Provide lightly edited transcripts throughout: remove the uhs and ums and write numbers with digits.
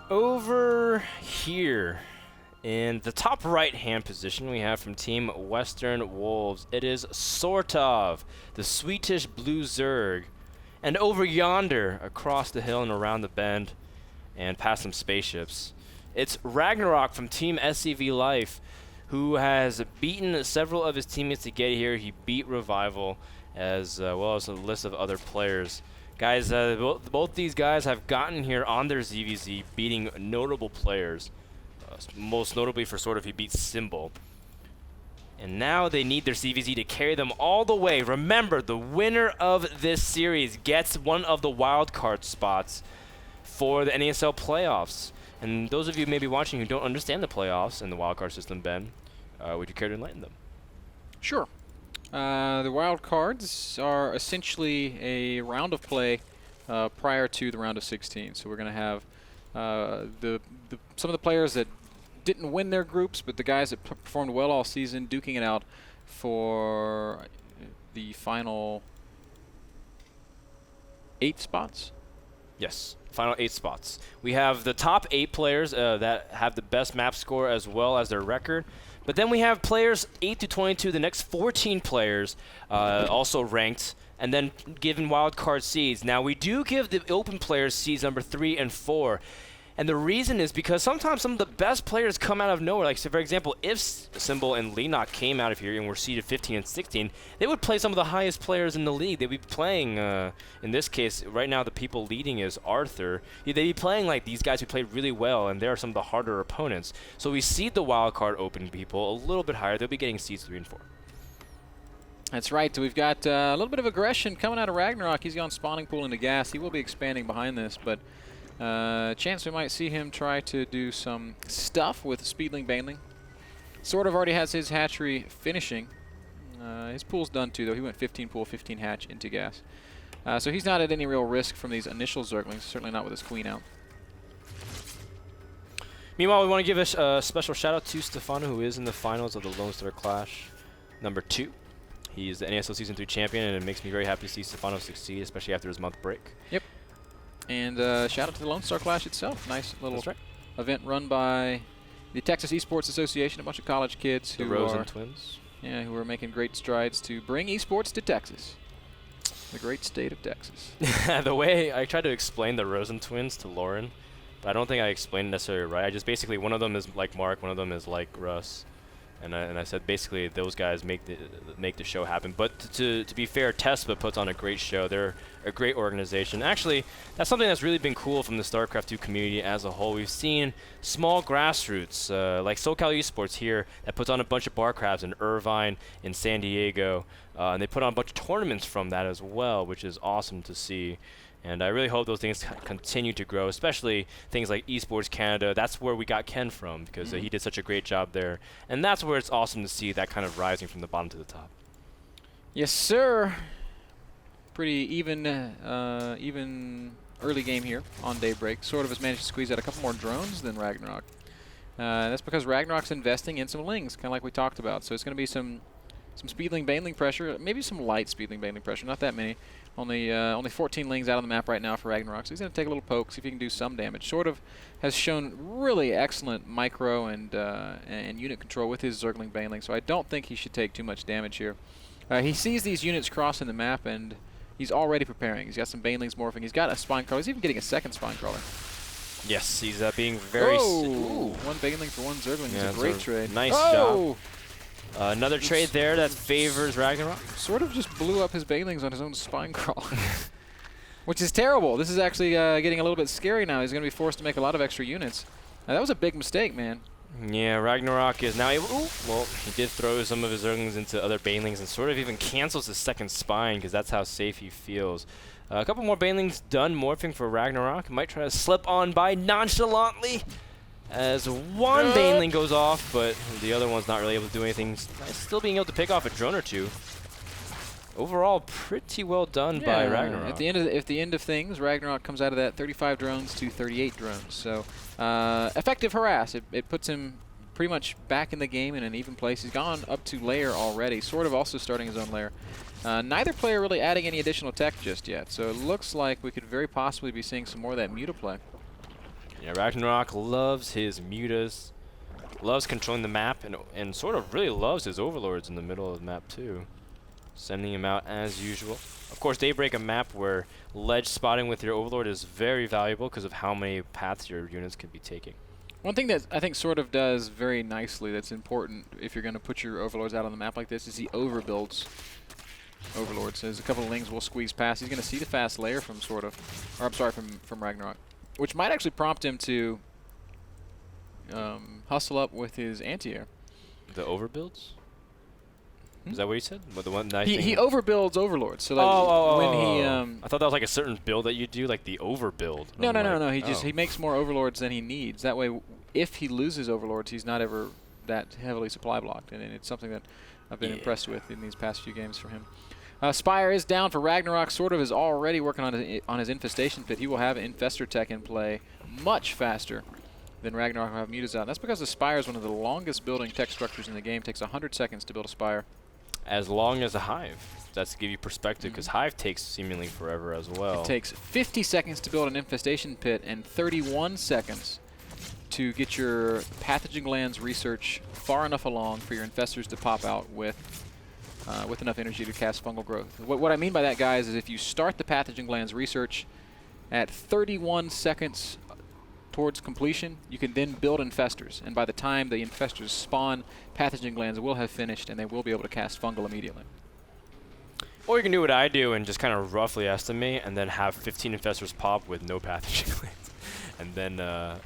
Over here, in the top right-hand position, we have from Team Western Wolves, it is Sortof, the Swedish Blue Zerg. And over yonder, across the hill and around the bend, and past some spaceships, it's Ragnarok from Team SCV Life, who has beaten several of his teammates to get here. He beat Revival, as well as a list of other players. Guys, both these guys have gotten here on their ZVZ, beating notable players. Most notably for Sortof, he beat Symbol. And now they need their CVZ to carry them all the way. Remember, the winner of this series gets one of the wildcard spots for the NASL playoffs. And those of you maybe watching who don't understand the playoffs and the wildcard system, Ben, would you care to enlighten them? Sure. The wild cards are essentially a round of play prior to the round of 16. So we're going to have some of the players that didn't win their groups, but the guys that performed well all season duking it out for the final 8 spots. Yes, final 8 spots. We have the top 8 players that have the best map score as well as their record. But then we have players 8 to 22, the next 14 players also ranked, and then given wildcard seeds. Now, we do give the open players seeds number 3 and 4. And the reason is because sometimes some of the best players come out of nowhere. Like, so for example, if Symbol and Lenok came out of here and were seeded 15 and 16, they would play some of the highest players in the league. They'd be playing, in this case, right now the people leading is Arthur. They'd be playing like these guys who played really well, and they're some of the harder opponents. So we seed the wildcard open people a little bit higher. They'll be getting seeds 3 and 4. That's right. So we've got a little bit of aggression coming out of Ragnarok. He's gone spawning pool into gas. He will be expanding behind this, but chance we might see him try to do some stuff with Speedling Baneling. Sort of already has his hatchery finishing. His pool's done too, though. He went 15 pool, 15 hatch into gas. So he's not at any real risk from these initial Zerglings, certainly not with his queen out. Meanwhile, we want to give a special shout out to Stefano, who is in the finals of the Lone Star Clash number 2. He's the NASL Season 3 champion, and it makes me very happy to see Stefano succeed, especially after his month break. Yep. And shout out to the Lone Star Clash itself. Nice little event run by the Texas Esports Association, a bunch of college kids who Rosen twins. Yeah, who are making great strides to bring esports to Texas, the great state of Texas. The way I tried to explain the Rosen twins to Lauren, but I don't think I explained it necessarily right. I just basically, one of them is like Mark, one of them is like Russ. And I said basically those guys make the show happen. But to be fair, Tespa puts on a great show. They're a great organization. Actually, that's something that's really been cool from the StarCraft 2 community as a whole. We've seen small grassroots like SoCal Esports here that puts on a bunch of bar crabs in Irvine, in San Diego, and they put on a bunch of tournaments from that as well, which is awesome to see. And I really hope those things continue to grow, especially things like Esports Canada. That's where we got Ken from, because he did such a great job there. And that's where it's awesome to see that kind of rising from the bottom to the top. Yes, sir. Pretty even early game here on Daybreak. Sort of has managed to squeeze out a couple more drones than Ragnarok. That's because Ragnarok's investing in some lings, kind of like we talked about. So it's going to be some Speedling Baneling pressure, maybe some light Speedling Baneling pressure, not that many. Only 14 lings out on the map right now for Ragnarok, so he's going to take a little poke, see if he can do some damage. Sort of has shown really excellent micro and unit control with his Zergling Baneling, so I don't think he should take too much damage here. He sees these units crossing the map, and he's already preparing. He's got some Banelings morphing. He's got a Spine Crawler. He's even getting a second Spine Crawler. Yes, he's being very... One Baneling for one Zergling is a great trade. Nice job. Another trade there that favors Ragnarok. Sort of just blew up his Banelings on his own Spine Crawler. Which is terrible. This is actually getting a little bit scary now. He's going to be forced to make a lot of extra units. That was a big mistake, man. Yeah, Ragnarok is now able... well, he did throw some of his Zerglings into other Banelings and sort of even cancels his second Spine, because that's how safe he feels. A couple more Banelings done morphing for Ragnarok. Might try to slip on by nonchalantly, as one Baneling goes off, but the other one's not really able to do anything. Still being able to pick off a drone or two. Overall, pretty well done by Ragnarok. At the end of things, Ragnarok comes out of that 35 drones to 38 drones. So effective harass. It puts him pretty much back in the game in an even place. He's gone up to lair already, sort of also starting his own lair. Neither player really adding any additional tech just yet, so it looks like we could very possibly be seeing some more of that Mutaplay. Yeah, Ragnarok loves his mutas, loves controlling the map, and sort of really loves his overlords in the middle of the map too. Sending him out as usual. Of course, Daybreak, a map where ledge spotting with your overlord is very valuable because of how many paths your units could be taking. One thing that I think Sortof does very nicely that's important if you're going to put your overlords out on the map like this is he overbuilds overlords. So there's a couple of lings will squeeze past. He's going to see the fast layer from Sortof, or I'm sorry, from Ragnarok, which might actually prompt him to hustle up with his anti-air. The overbuilds? Is that what you said? What, the one nice he overbuilds overlords. So like when he I thought that was like a certain build that you do, like the overbuild. No. He makes more overlords than he needs. That way, if he loses overlords, he's not ever that heavily supply blocked, and it's something that I've been impressed with in these past few games for him. Spire is down for Ragnarok. Sortof is already working on his infestation pit. He will have infestor tech in play much faster than Ragnarok will have mutas out. That's because the Spire is one of the longest building tech structures in the game. It takes 100 seconds to build a Spire. As long as a hive. That's to give you perspective, because hive takes seemingly forever as well. It takes 50 seconds to build an infestation pit and 31 seconds to get your pathogen glands research far enough along for your infestors to pop out with enough energy to cast fungal growth. What I mean by that, guys, is if you start the pathogen glands research at 31 seconds towards completion, you can then build infestors, and by the time the infestors spawn, pathogen glands will have finished and they will be able to cast fungal immediately. Or you can do what I do and just kind of roughly estimate and then have 15 infestors pop with no pathogen glands and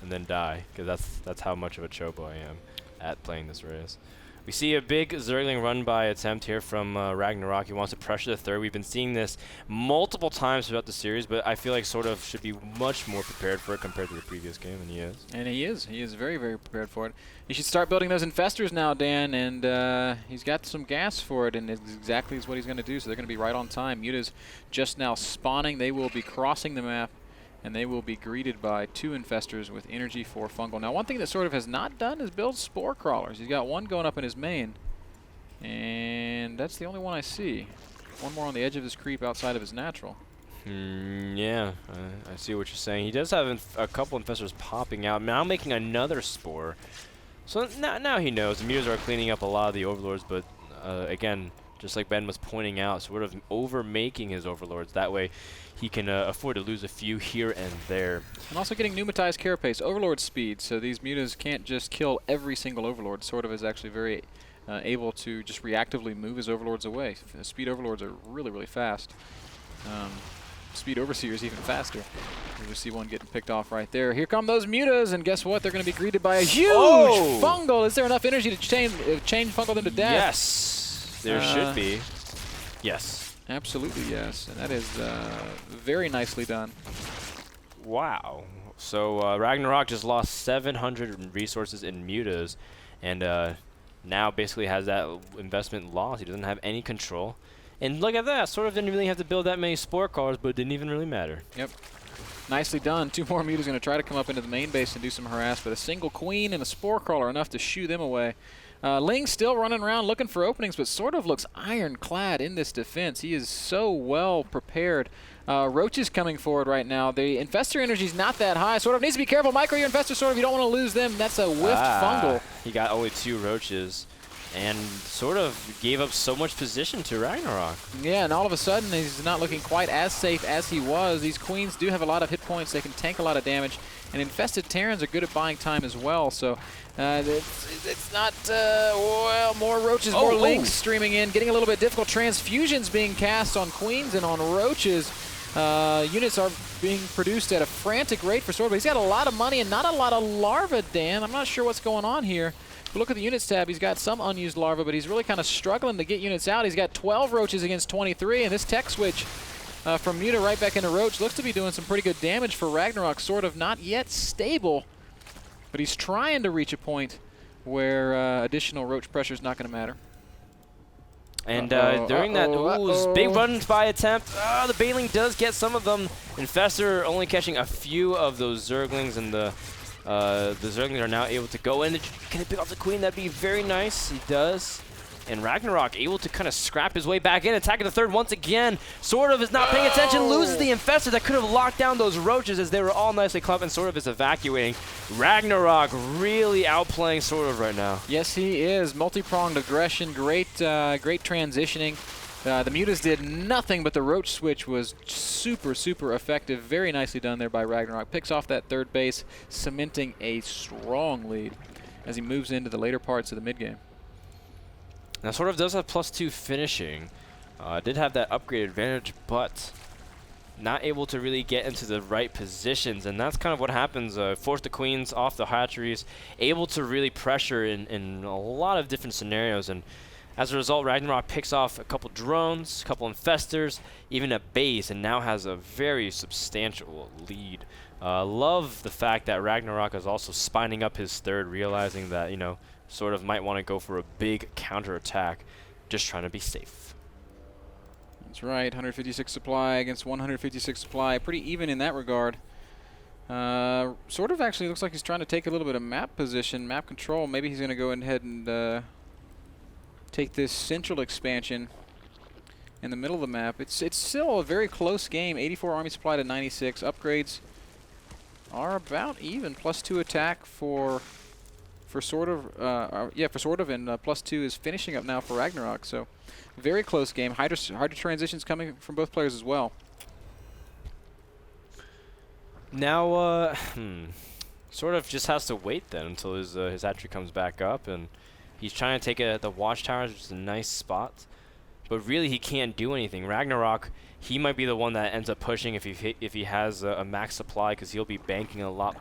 then die, because that's how much of a chobo I am at playing this race. We see a big Zergling run by attempt here from Ragnarok. He wants to pressure the third. We've been seeing this multiple times throughout the series, but I feel like Sortof should be much more prepared for it compared to the previous game, and he is. And he is. He is very, very prepared for it. You should start building those infestors now, Dan, and he's got some gas for it, and it's exactly what he's going to do, so they're going to be right on time. Muta's just now spawning. They will be crossing the map, and they will be greeted by 2 infestors with energy for fungal. Now, one thing that Sortof has not done is build spore crawlers. He's got one going up in his main, and that's the only one I see. One more on the edge of his creep outside of his natural. Yeah, I see what you're saying. He does have a couple infestors popping out, now making another spore. So now he knows. The mutas are cleaning up a lot of the overlords, but again, just like Ben was pointing out, sort of over-making his overlords. That way, he can afford to lose a few here and there. And also getting pneumatized carapace, overlord speed, so these mutas can't just kill every single overlord. Sortof is actually very able to just reactively move his overlords away. Speed overlords are really, really fast. Speed overseers even faster. We see one getting picked off right there. Here come those mutas, and guess what? They're going to be greeted by a huge fungal. Is there enough energy to change fungal them to death? Yes, there should be. Yes. Absolutely, yes. And that is very nicely done. Wow. So Ragnarok just lost 700 resources in mutas, and now basically has that investment lost. He doesn't have any control. And look at that. Sortof didn't really have to build that many spore crawlers, but it didn't even really matter. Yep. Nicely done. 2 more mutas going to try to come up into the main base and do some harass, but a single queen and a spore crawler enough to shoo them away. Ling still running around looking for openings, but Sortof looks ironclad in this defense. He is so well prepared. Roach is coming forward right now. The infestor energy is not that high. Sortof needs to be careful. Micro your infestor, Sortof. You don't want to lose them. That's a whiffed fungal. He got only 2 roaches, and Sortof gave up so much position to Ragnarok. Yeah, and all of a sudden he's not looking quite as safe as he was. These queens do have a lot of hit points. They can tank a lot of damage, and infested Terrans are good at buying time as well. So it's not, well, more roaches, more links streaming in, getting a little bit difficult. Transfusions being cast on queens and on roaches. Units are being produced at a frantic rate for Sortof, but he's got a lot of money and not a lot of larvae, Dan. I'm not sure what's going on here. But look at the units tab. He's got some unused larvae, but he's really kind of struggling to get units out. He's got 12 roaches against 23, and this tech switch from Muta right back into Roach looks to be doing some pretty good damage for Ragnarok. Sortof not yet stable, but he's trying to reach a point where additional Roach pressure is not going to matter. And during that, big runs by attempt. The Baneling does get some of them. Infestor only catching a few of those Zerglings, and the Zerglings are now able to go in. Can he pick off the queen? That'd be very nice. He does. And Ragnarok able to kind of scrap his way back in, attacking the third once again. Sortof is not paying attention, loses the Infestor that could have locked down those roaches as they were all nicely clumped, and Sortof is evacuating. Ragnarok really outplaying Sortof right now. Yes, he is. Multi-pronged aggression, great transitioning. The Mutas did nothing, but the Roach switch was super, super effective. Very nicely done there by Ragnarok. Picks off that third base, cementing a strong lead as he moves into the later parts of the mid-game. Now, Sortof does have +2 finishing. Did have that upgrade advantage, but not able to really get into the right positions, and that's kind of what happens. Force the Queens off the hatcheries, able to really pressure in a lot of different scenarios, and as a result, Ragnarok picks off a couple drones, a couple infestors, even a base, and now has a very substantial lead. Love the fact that Ragnarok is also spining up his third, realizing that, you know, Sortof might want to go for a big counterattack, just trying to be safe. That's right, 156 supply against 156 supply. Pretty even in that regard. Sortof actually looks like he's trying to take a little bit of map position, map control. Maybe he's going to go ahead and take this central expansion in the middle of the map. It's still a very close game. 84 army supply to 96. Upgrades are about even. +2 attack for Sortof. Yeah, for Sortof, and +2 is finishing up now for Ragnarok. So very close game. Hydra transitions coming from both players as well. Now, Sortof just has to wait then until his hatchery comes back up, and he's trying to take the watchtowers, which is a nice spot, but really he can't do anything. Ragnarok, he might be the one that ends up pushing if he has a max supply, because he'll be banking a lot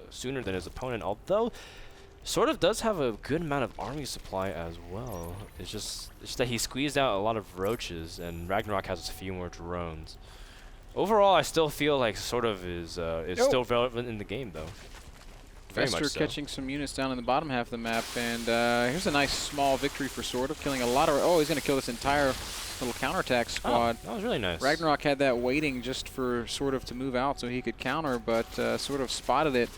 sooner than his opponent. Although Sortof does have a good amount of army supply as well. It's just that he squeezed out a lot of roaches, and Ragnarok has a few more drones. Overall, I still feel like Sortof is still relevant in the game, though. Fester catching some units down in the bottom half of the map, and here's a nice small victory for Sortof, killing a lot of... Oh, he's going to kill this entire little counterattack squad. Oh, that was really nice. Ragnarok had that waiting just for Sortof to move out so he could counter, but Sortof spotted it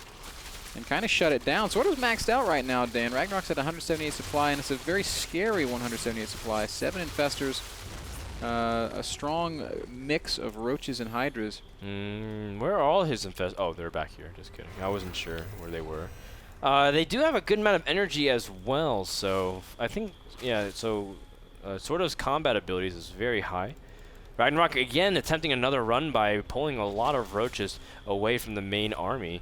and kind of shut it down. Sortof's maxed out right now, Dan. Ragnarok's at 178 supply, and it's a very scary 178 supply. 7 infestors, a strong mix of roaches and hydras. Where are all his infest? Oh, they're back here. Just kidding. I wasn't sure where they were. They do have a good amount of energy as well, so I think, yeah, so Sortof's combat abilities is very high. Ragnarok, again, attempting another run by pulling a lot of roaches away from the main army.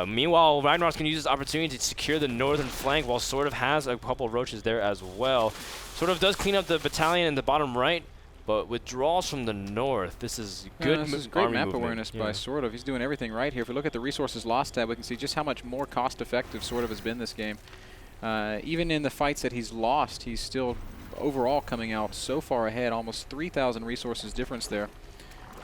Meanwhile, Ragnarok's going to use this opportunity to secure the northern flank, while Sortof has a couple roaches there as well. Sortof does clean up the battalion in the bottom right, but withdrawals from the north. This is good. This is great map awareness by Sortof. He's doing everything right here. If we look at the resources lost tab, we can see just how much more cost-effective Sortof has been this game. Even in the fights that he's lost, he's still overall coming out so far ahead. Almost 3,000 resources difference there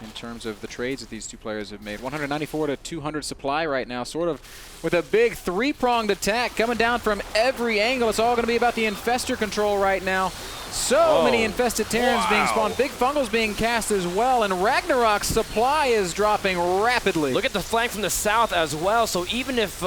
in terms of the trades that these two players have made. 194 to 200 supply right now. Sortof with a big three-pronged attack coming down from every angle. It's all going to be about the infestor control right now. So many infested Terrans being spawned. Big fungals being cast as well, and Ragnarok's supply is dropping rapidly. Look at the flank from the south as well. So even if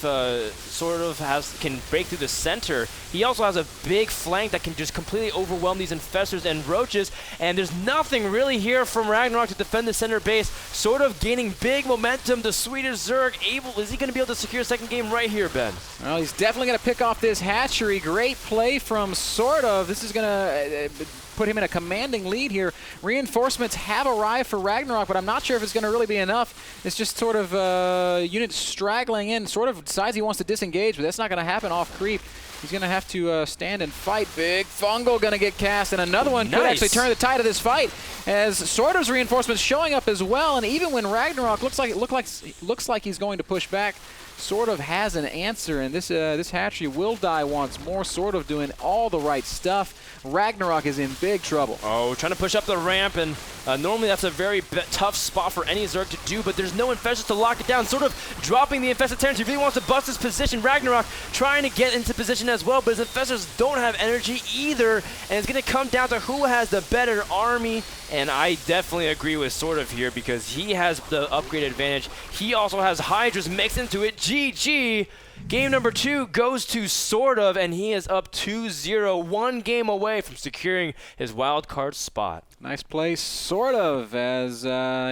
Sortof can break through the center, he also has a big flank that can just completely overwhelm these infestors and roaches. And there's nothing really here from Ragnarok to defend the center base. Sortof gaining big momentum. The Swedish Zerg is he going to be able to secure a second game right here, Ben? Well, he's definitely going to pick off this hatchery. Great play from Sortof. This is going to put him in a commanding lead here. Reinforcements have arrived for Ragnarok, but I'm not sure if it's going to really be enough. It's just sort of units straggling in. Sortof decides he wants to disengage, but that's not going to happen off creep. He's going to have to stand and fight. Big fungal going to get cast, and another one could actually turn the tide of this fight, as Sortof's reinforcements showing up as well. And even when Ragnarok looks like he's going to push back, Sortof has an answer, and this hatchery will die once more. Sortof doing all the right stuff. Ragnarok is in big trouble. Oh, trying to push up the ramp, and normally that's a very tough spot for any Zerg to do, but there's no infestors to lock it down. Sortof dropping the infested Terrans. He really wants to bust his position. Ragnarok trying to get into position position as well, but his Infestors don't have energy either, and it's going to come down to who has the better army, and I definitely agree with Sortof here because he has the upgrade advantage. He also has Hydras mixed into it. GG! Game number 2 goes to Sortof, and he is up 2-0, 1 game away from securing his wildcard spot. Nice play, Sortof, as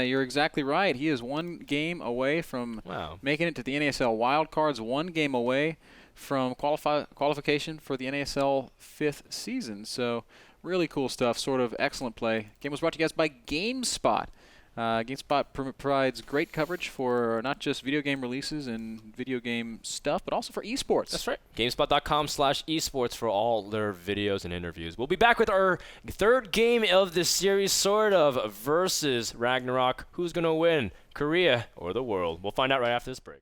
you're exactly right. He is 1 game away from making it to the NASL wildcards, 1 game away from qualification for the NASL 5th season. So really cool stuff. Sortof, excellent play. Game was brought to you guys by GameSpot. GameSpot provides great coverage for not just video game releases and video game stuff, but also for esports. That's right. GameSpot.com/esports for all their videos and interviews. We'll be back with our 3rd game of this series, Sortof versus Ragnarok. Who's going to win, Korea or the world? We'll find out right after this break.